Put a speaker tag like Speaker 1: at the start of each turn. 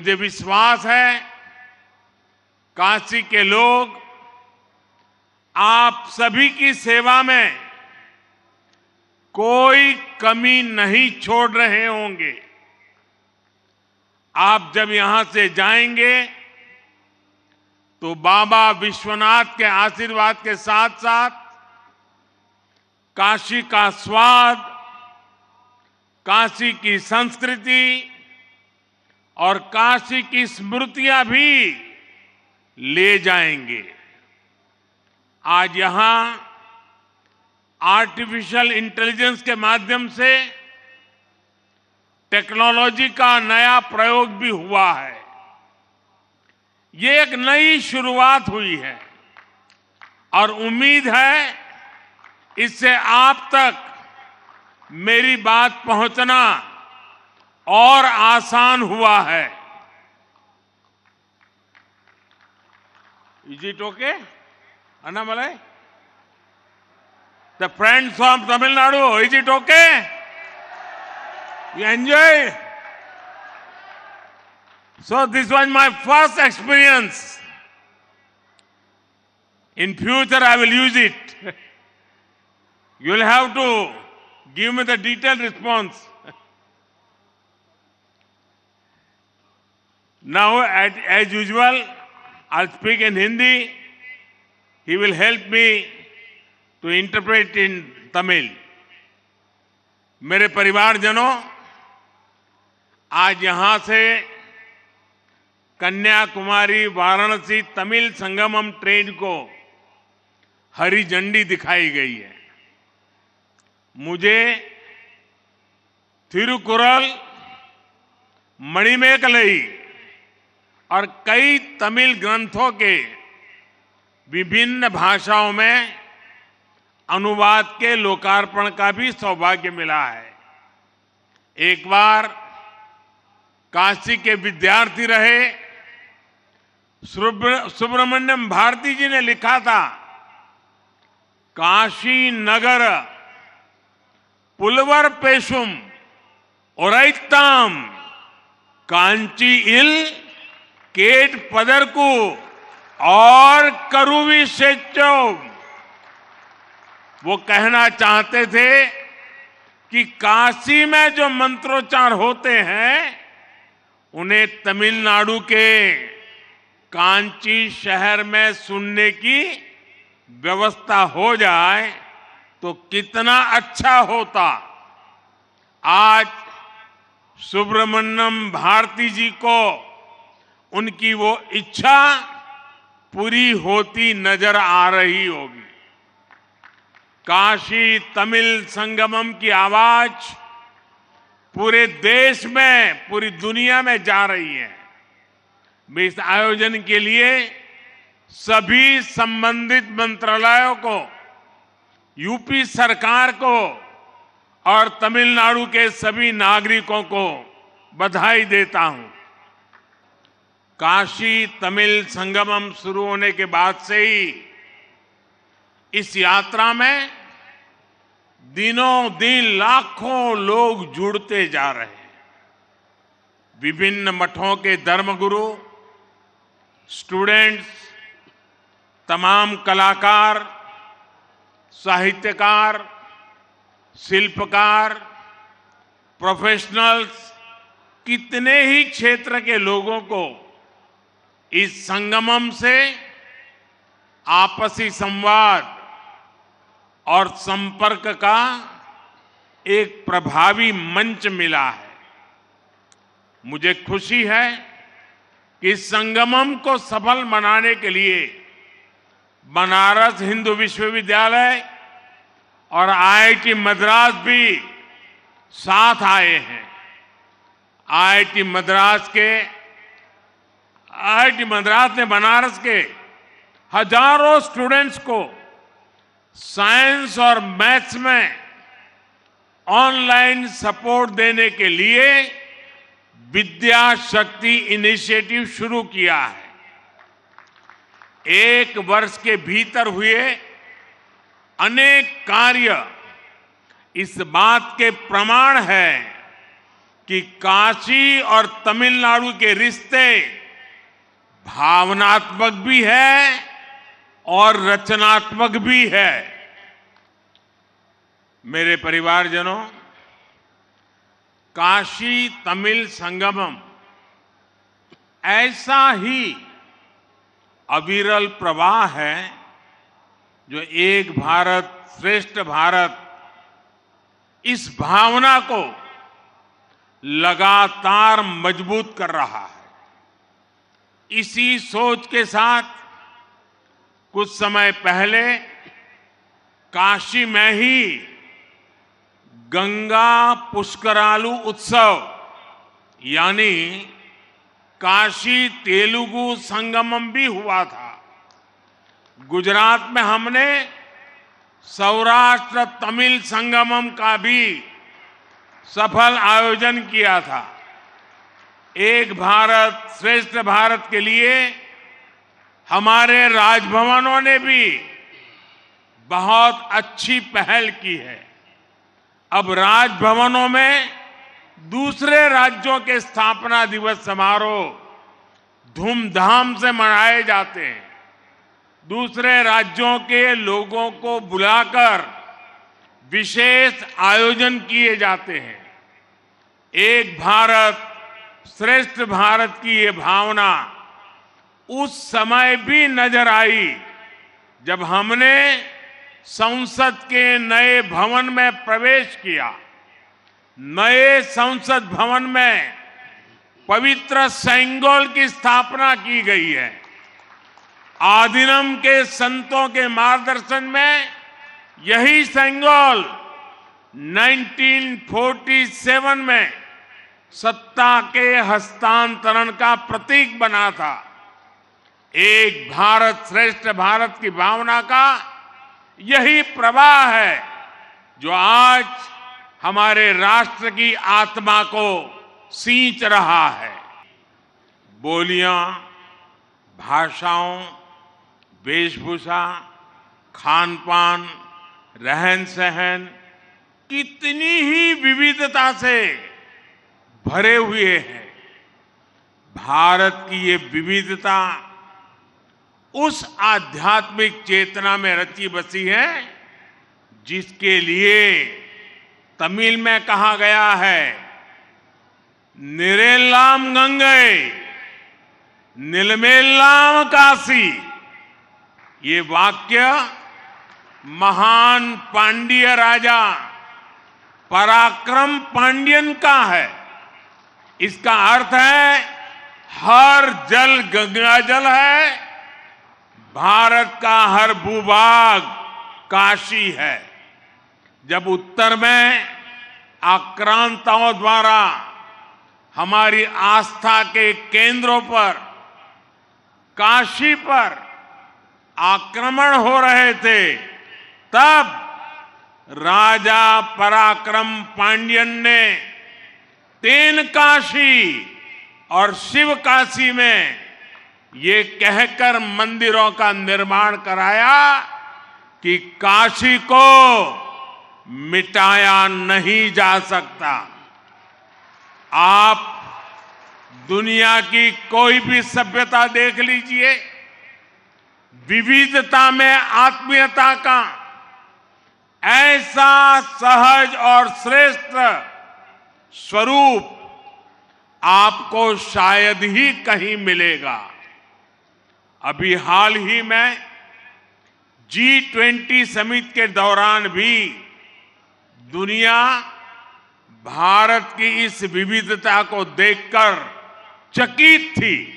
Speaker 1: मुझे विश्वास है काशी के लोग आप सभी की सेवा में कोई कमी नहीं छोड़ रहे होंगे। आप जब यहां से जाएंगे तो बाबा विश्वनाथ के आशीर्वाद के साथ साथ काशी का स्वाद, काशी की संस्कृति और काशी की स्मृतियां भी ले जाएंगे। आज यहां आर्टिफिशियल इंटेलिजेंस के माध्यम से टेक्नोलॉजी का नया प्रयोग भी हुआ है। ये एक नई शुरुआत हुई है और उम्मीद है इससे आप तक मेरी बात पहुंचना और आसान हुआ है। Is it okay? Annamalai? The friends from Tamil Nadu, is it okay? You enjoy? So this was my first experience. In future I will use it. You will have to give me the detailed response. Now, as usual, I'll speak in Hindi. He will help me to interpret in Tamil. मेरे परिवारजनों, आज यहां से Kanyakumari Varanasi Tamil Sangamam train को हरी झंडी दिखाई गई है। मुझे थिरुकुरल, मणिमेकलई और कई तमिल ग्रंथों के विभिन्न भाषाओं में अनुवाद के लोकार्पण का भी सौभाग्य मिला है। एक बार काशी के विद्यार्थी रहे सुब्रमण्यम भारती जी ने लिखा था, काशी नगर पुलवर पेशुम ओरैताम कांची इल केट पदरकू और करुवी सेचो। वो कहना चाहते थे कि काशी में जो मंत्रोच्चार होते हैं उन्हें तमिलनाडु के कांची शहर में सुनने की व्यवस्था हो जाए तो कितना अच्छा होता। आज सुब्रमण्यम भारती जी को उनकी वो इच्छा पूरी होती नजर आ रही होगी। काशी तमिल संगमम की आवाज पूरे देश में, पूरी दुनिया में जा रही है। मैं इस आयोजन के लिए सभी संबंधित मंत्रालयों को, यूपी सरकार को और तमिलनाडु के सभी नागरिकों को बधाई देता हूं। काशी तमिल संगमम शुरू होने के बाद से ही इस यात्रा में दिनों दिन लाखों लोग जुड़ते जा रहे हैं। विभिन्न मठों के धर्मगुरु, स्टूडेंट्स, तमाम कलाकार, साहित्यकार, शिल्पकार, प्रोफेशनल्स, कितने ही क्षेत्र के लोगों को इस संगमम से आपसी संवाद और संपर्क का एक प्रभावी मंच मिला है। मुझे खुशी है कि इस संगमम को सफल बनाने के लिए बनारस हिंदू विश्वविद्यालय और आईआईटी मद्रास भी साथ आए हैं। आईआईटी मद्रास ने बनारस के हजारों स्टूडेंट्स को साइंस और मैथ्स में ऑनलाइन सपोर्ट देने के लिए विद्या शक्ति इनिशिएटिव शुरू किया है। एक वर्ष के भीतर हुए अनेक कार्य इस बात के प्रमाण है कि काशी और तमिलनाडु के रिश्ते भावनात्मक भी है और रचनात्मक भी है। मेरे परिवारजनों, काशी तमिल संगमम ऐसा ही अविरल प्रवाह है जो एक भारत श्रेष्ठ भारत इस भावना को लगातार मजबूत कर रहा है। इसी सोच के साथ कुछ समय पहले काशी में ही गंगा पुष्करालु उत्सव यानी काशी तेलुगु संगमम भी हुआ था। गुजरात में हमने सौराष्ट्र तमिल संगमम का भी सफल आयोजन किया था। एक भारत श्रेष्ठ भारत के लिए हमारे राजभवनों ने भी बहुत अच्छी पहल की है। अब राजभवनों में दूसरे राज्यों के स्थापना दिवस समारोह धूमधाम से मनाए जाते हैं। दूसरे राज्यों के लोगों को बुलाकर विशेष आयोजन किए जाते हैं। एक भारत श्रेष्ठ भारत की ये भावना उस समय भी नजर आई जब हमने संसद के नए भवन में प्रवेश किया। नए संसद भवन में पवित्र सेंगोल की स्थापना की गई है। आदिनम के संतों के मार्गदर्शन में यही सेंगोल 1947 में सत्ता के हस्तांतरण का प्रतीक बना था। एक भारत श्रेष्ठ भारत की भावना का यही प्रवाह है जो आज हमारे राष्ट्र की आत्मा को सींच रहा है। बोलियां, भाषाओं, वेशभूषा, खान पान, रहन सहन कितनी ही विविधता से भरे हुए हैं। भारत की ये विविधता उस आध्यात्मिक चेतना में रची बसी है जिसके लिए तमिल में कहा गया है, निरेलाम गंगे निलमेलाम काशी। ये वाक्य महान पांड्य राजा पराक्रम पांड्यन का है। इसका अर्थ है हर जल गंगा जल है, भारत का हर भूभाग काशी है। जब उत्तर में आक्रांताओं द्वारा हमारी आस्था के केंद्रों पर काशी पर आक्रमण हो रहे थे, तब राजा पराक्रम पांड्यन ने तेनकाशी और शिवकाशी में ये कहकर मंदिरों का निर्माण कराया कि काशी को मिटाया नहीं जा सकता। आप दुनिया की कोई भी सभ्यता देख लीजिए, विविधता में आत्मीयता का ऐसा सहज और श्रेष्ठ स्वरूप आपको शायद ही कहीं मिलेगा। अभी हाल ही में G20 समिट के दौरान भी दुनिया भारत की इस विविधता को देखकर चकित थी।